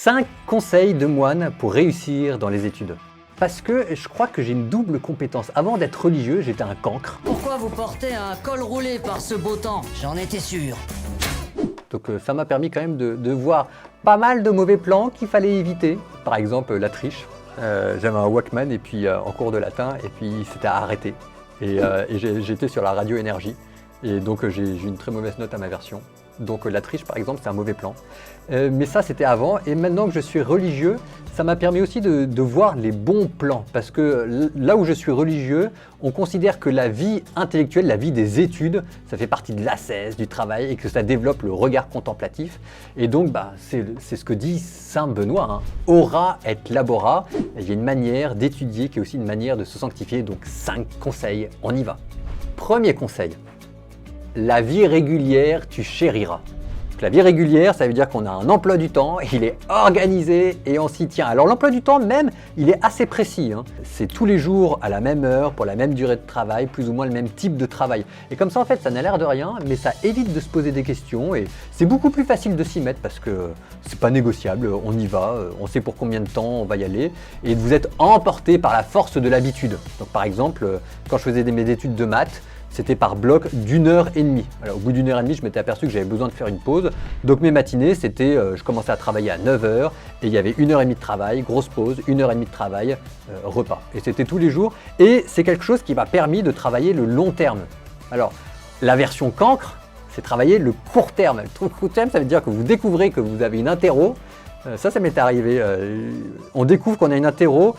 5 conseils de moine pour réussir dans les études. Parce que je crois que j'ai une double compétence. Avant d'être religieux, j'étais un cancre. Pourquoi vous portez un col roulé par ce beau temps? J'en étais sûr. Donc ça m'a permis quand même de voir pas mal de mauvais plans qu'il fallait éviter. Par exemple la triche. J'avais un Walkman et puis en cours de latin et puis c'était arrêté. Et j'étais sur la radio énergie. Et donc j'ai une très mauvaise note à ma version. Donc la triche par exemple c'est un mauvais plan. Mais ça c'était avant et maintenant que je suis religieux, ça m'a permis aussi de voir les bons plans. Parce que là où je suis religieux, on considère que la vie intellectuelle, la vie des études, ça fait partie de l'ascèse, du travail et que ça développe le regard contemplatif. Et donc c'est ce que dit Saint Benoît, hein. Ora et labora, il y a une manière d'étudier qui est aussi une manière de se sanctifier. Donc 5 conseils, on y va. Premier conseil. La vie régulière, tu chériras. Donc, la vie régulière, ça veut dire qu'on a un emploi du temps, il est organisé et on s'y tient. Alors l'emploi du temps même, il est assez précis, hein. C'est tous les jours à la même heure, pour la même durée de travail, plus ou moins le même type de travail. Et comme ça en fait, ça n'a l'air de rien, mais ça évite de se poser des questions et c'est beaucoup plus facile de s'y mettre parce que c'est pas négociable, on y va, on sait pour combien de temps on va y aller et vous êtes emporté par la force de l'habitude. Donc par exemple, quand je faisais mes études de maths, c'était par bloc d'1h30. Alors, au bout d'1h30, je m'étais aperçu que j'avais besoin de faire une pause. Donc mes matinées, c'était, je commençais à travailler à 9h et il y avait 1h30 de travail, grosse pause, 1h30 de travail, repas. Et c'était tous les jours. Et c'est quelque chose qui m'a permis de travailler le long terme. Alors, la version cancre, c'est travailler le court terme. Le court terme, ça veut dire que vous découvrez que vous avez une interro. Ça m'est arrivé. On découvre qu'on a une interro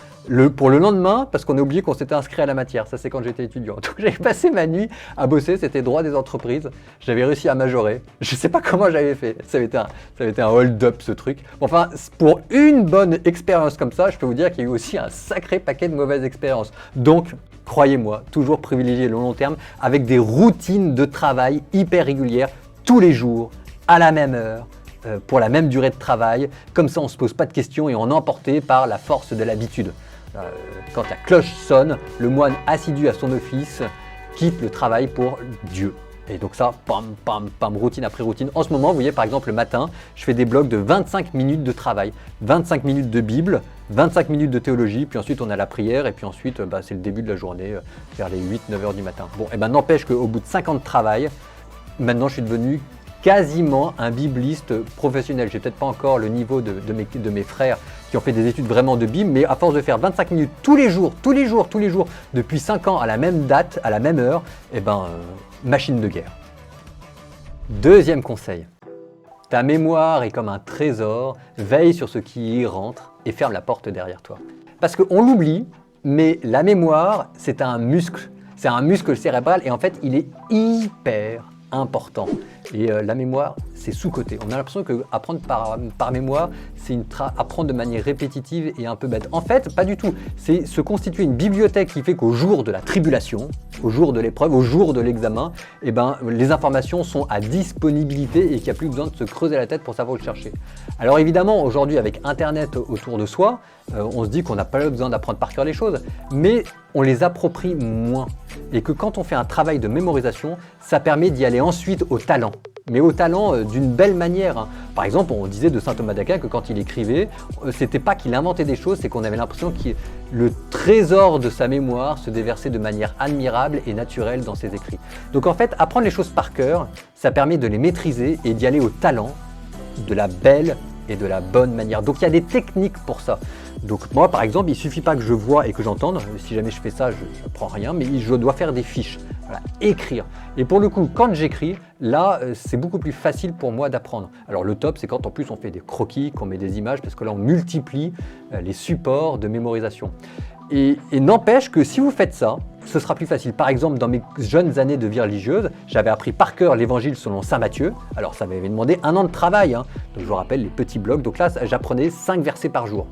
pour le lendemain parce qu'on a oublié qu'on s'était inscrit à la matière. Ça, c'est quand j'étais étudiant. Donc, j'avais passé ma nuit à bosser. C'était droit des entreprises. J'avais réussi à majorer. Je ne sais pas comment j'avais fait. Ça avait été un hold-up, ce truc. Enfin, pour une bonne expérience comme ça, je peux vous dire qu'il y a eu aussi un sacré paquet de mauvaises expériences. Donc, croyez-moi, toujours privilégier le long terme avec des routines de travail hyper régulières, tous les jours, à la même heure. Pour la même durée de travail, comme ça on ne se pose pas de questions et on est emporté par la force de l'habitude. Quand la cloche sonne, le moine assidu à son office quitte le travail pour Dieu. Et donc ça, pam, pam, pam, routine après routine. En ce moment, vous voyez par exemple le matin, je fais des blocs de 25 minutes de travail, 25 minutes de Bible, 25 minutes de théologie, puis ensuite on a la prière et puis ensuite c'est le début de la journée, vers les 8-9 heures du matin. Bon, et n'empêche qu'au bout de 5 ans de travail, maintenant je suis devenu quasiment un bibliste professionnel. J'ai peut-être pas encore le niveau de mes frères qui ont fait des études vraiment de Bible, mais à force de faire 25 minutes tous les jours, depuis 5 ans à la même date, à la même heure, machine de guerre. Deuxième conseil. Ta mémoire est comme un trésor, veille sur ce qui y rentre et ferme la porte derrière toi. Parce qu'on l'oublie, mais la mémoire, c'est un muscle. C'est un muscle cérébral et en fait, il est hyper important. Et la mémoire, c'est sous-coté. On a l'impression que apprendre par mémoire, c'est apprendre de manière répétitive et un peu bête. En fait, pas du tout. C'est se constituer une bibliothèque qui fait qu'au jour de la tribulation, au jour de l'épreuve, au jour de l'examen, les informations sont à disponibilité et qu'il n'y a plus besoin de se creuser la tête pour savoir où le chercher. Alors évidemment, aujourd'hui, avec Internet autour de soi, on se dit qu'on n'a pas besoin d'apprendre par cœur les choses, mais on les approprie moins. Et que quand on fait un travail de mémorisation, ça permet d'y aller ensuite au talent. Mais au talent d'une belle manière, hein. Par exemple, on disait de saint Thomas d'Aquin que quand il écrivait, c'était pas qu'il inventait des choses, c'est qu'on avait l'impression que le trésor de sa mémoire se déversait de manière admirable et naturelle dans ses écrits. Donc en fait, apprendre les choses par cœur, ça permet de les maîtriser et d'y aller au talent, de la belle et de la bonne manière. Donc il y a des techniques pour ça. Donc moi par exemple, il ne suffit pas que je vois et que j'entende, si jamais je fais ça, je ne prends rien, mais je dois faire des fiches, voilà, écrire. Et pour le coup, quand j'écris, là c'est beaucoup plus facile pour moi d'apprendre. Alors le top, c'est quand en plus on fait des croquis, qu'on met des images, parce que là on multiplie les supports de mémorisation. Et n'empêche que si vous faites ça, ce sera plus facile. Par exemple, dans mes jeunes années de vie religieuse, j'avais appris par cœur l'évangile selon saint Matthieu. Alors ça m'avait demandé 1 an de travail, hein. Donc je vous rappelle les petits blocs. Donc là, j'apprenais 5 versets par jour.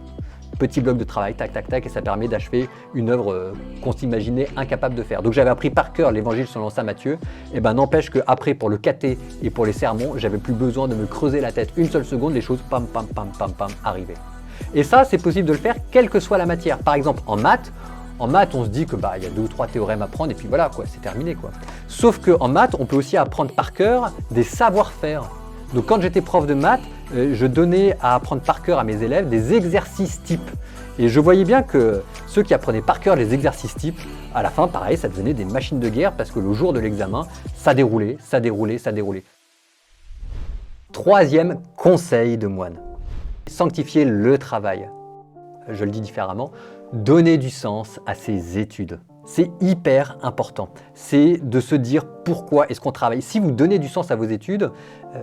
Petit bloc de travail, tac, tac, tac, et ça permet d'achever une œuvre qu'on s'imaginait incapable de faire. Donc j'avais appris par cœur l'évangile selon saint Matthieu, et n'empêche qu'après pour le caté et pour les sermons, j'avais plus besoin de me creuser la tête une seule seconde, les choses pam, pam, pam, pam, pam, arrivaient. Et ça, c'est possible de le faire quelle que soit la matière. Par exemple, en maths, on se dit que il y a 2 ou 3 théorèmes à prendre et puis voilà, quoi, c'est terminé, quoi. Sauf qu'en maths, on peut aussi apprendre par cœur des savoir-faire. Donc quand j'étais prof de maths, je donnais à apprendre par cœur à mes élèves des exercices types. Et je voyais bien que ceux qui apprenaient par cœur les exercices types, à la fin, pareil, ça devenait des machines de guerre parce que le jour de l'examen, ça déroulait, ça déroulait, ça déroulait. Troisième conseil de moine, sanctifier le travail. Je le dis différemment, donner du sens à ses études. C'est hyper important. C'est de se dire pourquoi est-ce qu'on travaille. Si vous donnez du sens à vos études,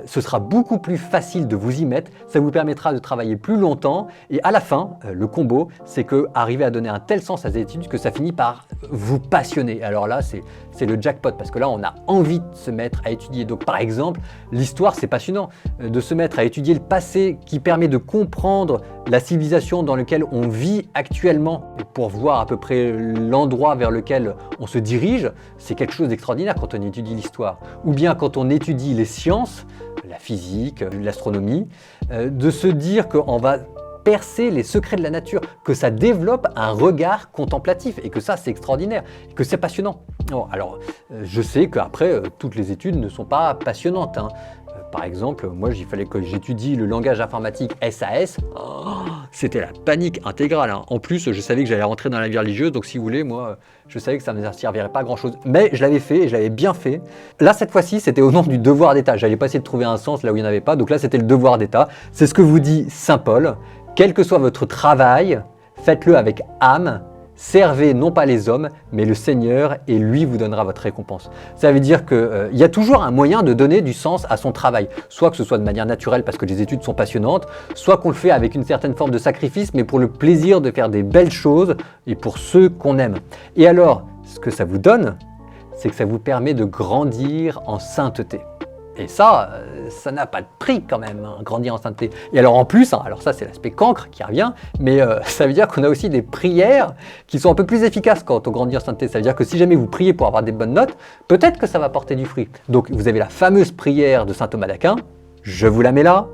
ce sera beaucoup plus facile de vous y mettre. Ça vous permettra de travailler plus longtemps. Et à la fin, le combo, c'est que arriver à donner un tel sens à ses études que ça finit par vous passionner. Alors là, c'est le jackpot parce que là, on a envie de se mettre à étudier. Donc par exemple, l'histoire, c'est passionnant. De se mettre à étudier le passé qui permet de comprendre la civilisation dans laquelle on vit actuellement pour voir à peu près l'endroit vers lequel on se dirige, c'est quelque chose d'extraordinaire quand on étudie l'histoire. Ou bien quand on étudie les sciences, la physique, l'astronomie, de se dire qu'on va percer les secrets de la nature, que ça développe un regard contemplatif et que ça c'est extraordinaire, et que c'est passionnant. Bon, alors je sais qu'après toutes les études ne sont pas passionnantes, hein. Par exemple, moi il fallait que j'étudie le langage informatique SAS, c'était la panique intégrale, hein. En plus je savais que j'allais rentrer dans la vie religieuse, donc si vous voulez, moi je savais que ça ne me servirait pas à grand chose, mais je l'avais fait et je l'avais bien fait. Là cette fois-ci c'était au nom du devoir d'État, j'allais pas essayer de trouver un sens là où il n'y en avait pas, donc là c'était le devoir d'État, c'est ce que vous dit Saint Paul, quel que soit votre travail, faites-le avec âme. Servez non pas les hommes, mais le Seigneur et lui vous donnera votre récompense. Ça veut dire qu'il y a toujours un moyen de donner du sens à son travail. Soit que ce soit de manière naturelle parce que les études sont passionnantes, soit qu'on le fait avec une certaine forme de sacrifice, mais pour le plaisir de faire des belles choses et pour ceux qu'on aime. Et alors, ce que ça vous donne, c'est que ça vous permet de grandir en sainteté. Et ça n'a pas de prix quand même, hein, grandir en sainteté. Et alors en plus, hein, alors ça c'est l'aspect cancre qui revient, mais ça veut dire qu'on a aussi des prières qui sont un peu plus efficaces quand on grandit en sainteté. Ça veut dire que si jamais vous priez pour avoir des bonnes notes, peut-être que ça va porter du fruit. Donc vous avez la fameuse prière de saint Thomas d'Aquin, je vous la mets là,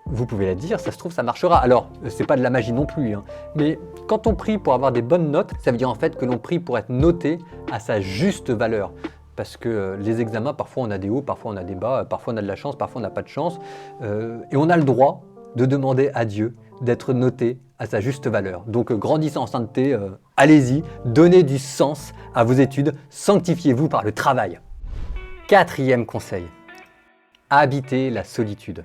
vous pouvez la dire, ça se trouve ça marchera. Alors c'est pas de la magie non plus, hein, mais quand on prie pour avoir des bonnes notes, ça veut dire en fait que l'on prie pour être noté à sa juste valeur. Parce que les examens, parfois on a des hauts, parfois on a des bas, parfois on a de la chance, parfois on n'a pas de chance. Et on a le droit de demander à Dieu d'être noté à sa juste valeur. Donc grandissez en sainteté, allez-y, donnez du sens à vos études, sanctifiez-vous par le travail. Quatrième conseil, habitez la solitude.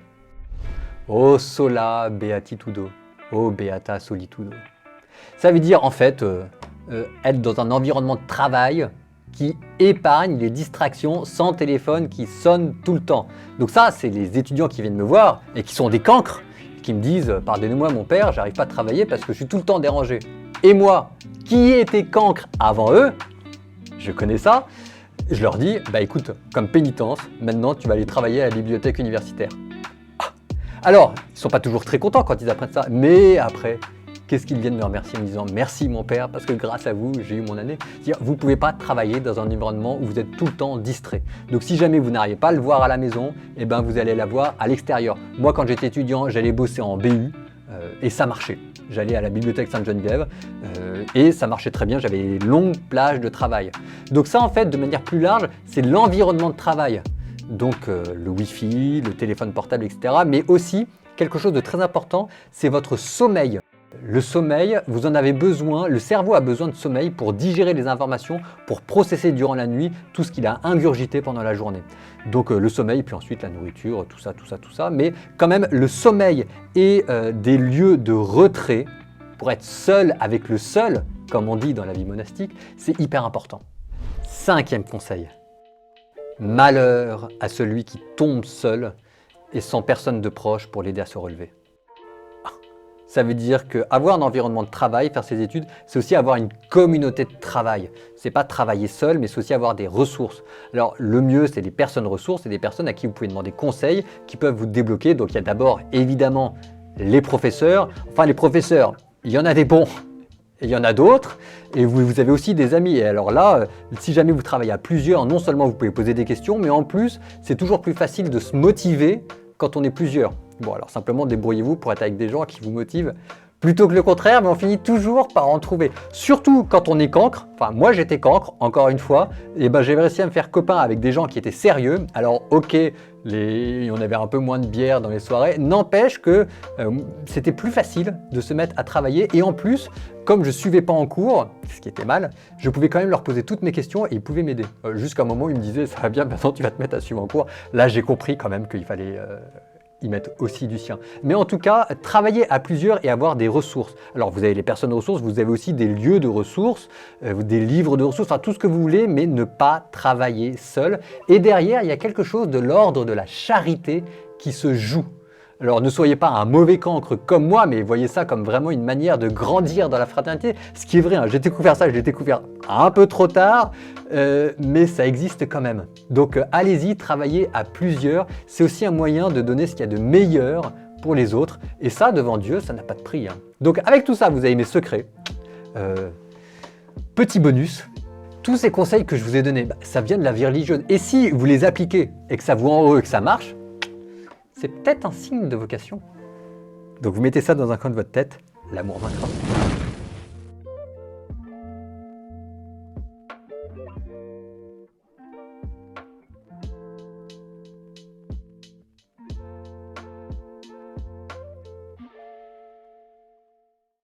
O sola beatitudo, o beata solitudo. Ça veut dire en fait être dans un environnement de travail qui épargne les distractions sans téléphone qui sonne tout le temps. Donc ça, c'est les étudiants qui viennent me voir et qui sont des cancres, qui me disent « Pardonnez-moi mon père, j'arrive pas à travailler parce que je suis tout le temps dérangé. » Et moi, qui étais cancre avant eux, je connais ça, je leur dis « Bah écoute, comme pénitence, maintenant tu vas aller travailler à la bibliothèque universitaire. » Alors, ils ne sont pas toujours très contents quand ils apprennent ça, mais après, qu'est-ce qu'ils viennent me remercier en me disant « Merci mon père, parce que grâce à vous, j'ai eu mon année. » C'est-à-dire, vous ne pouvez pas travailler dans un environnement où vous êtes tout le temps distrait. Donc si jamais vous n'arrivez pas à le voir à la maison, eh ben, vous allez la voir à l'extérieur. Moi, quand j'étais étudiant, j'allais bosser en BU et ça marchait. J'allais à la bibliothèque Sainte-Geneviève et ça marchait très bien, j'avais des longues plages de travail. Donc ça, en fait, de manière plus large, c'est l'environnement de travail. Donc le Wi-Fi, le téléphone portable, etc. Mais aussi, quelque chose de très important, c'est votre sommeil. Le sommeil, vous en avez besoin, le cerveau a besoin de sommeil pour digérer les informations, pour processer durant la nuit tout ce qu'il a ingurgité pendant la journée. Donc le sommeil, puis ensuite la nourriture, tout ça. Mais quand même, le sommeil et des lieux de retrait pour être seul avec le seul, comme on dit dans la vie monastique, c'est hyper important. Cinquième conseil, malheur à celui qui tombe seul et sans personne de proche pour l'aider à se relever. Ça veut dire qu'avoir un environnement de travail, faire ses études, c'est aussi avoir une communauté de travail. C'est pas travailler seul, mais c'est aussi avoir des ressources. Alors le mieux, c'est des personnes ressources, c'est des personnes à qui vous pouvez demander conseil, qui peuvent vous débloquer. Donc il y a d'abord évidemment les professeurs. Enfin les professeurs, il y en a des bons et il y en a d'autres. Et vous avez aussi des amis. Et alors là, si jamais vous travaillez à plusieurs, non seulement vous pouvez poser des questions, mais en plus, c'est toujours plus facile de se motiver quand on est plusieurs. Bon, alors simplement débrouillez-vous pour être avec des gens qui vous motivent plutôt que le contraire, mais on finit toujours par en trouver. Surtout quand on est cancre, enfin moi j'étais cancre, encore une fois, et ben j'ai réussi à me faire copain avec des gens qui étaient sérieux. Alors ok, on avait un peu moins de bière dans les soirées, n'empêche que c'était plus facile de se mettre à travailler, et en plus, comme je suivais pas en cours, ce qui était mal, je pouvais quand même leur poser toutes mes questions et ils pouvaient m'aider. Jusqu'à un moment où ils me disaient ça va bien, maintenant tu vas te mettre à suivre en cours. Là j'ai compris quand même qu'il fallait y mettre aussi du sien. Mais en tout cas, travailler à plusieurs et avoir des ressources. Alors vous avez les personnes ressources, vous avez aussi des lieux de ressources, des livres de ressources, enfin tout ce que vous voulez, mais ne pas travailler seul. Et derrière, il y a quelque chose de l'ordre de la charité qui se joue. Alors ne soyez pas un mauvais cancre comme moi, mais voyez ça comme vraiment une manière de grandir dans la fraternité. Ce qui est vrai, hein, j'ai découvert ça, je l'ai découvert un peu trop tard, mais ça existe quand même. Donc allez-y, travaillez à plusieurs. C'est aussi un moyen de donner ce qu'il y a de meilleur pour les autres. Et ça, devant Dieu, ça n'a pas de prix. Hein. Donc avec tout ça, vous avez mes secrets. Petit bonus. Tous ces conseils que je vous ai donnés, ça vient de la vie religieuse. Et si vous les appliquez et que ça vous rend heureux et que ça marche, c'est peut-être un signe de vocation. Donc vous mettez ça dans un coin de votre tête, l'amour vaincra.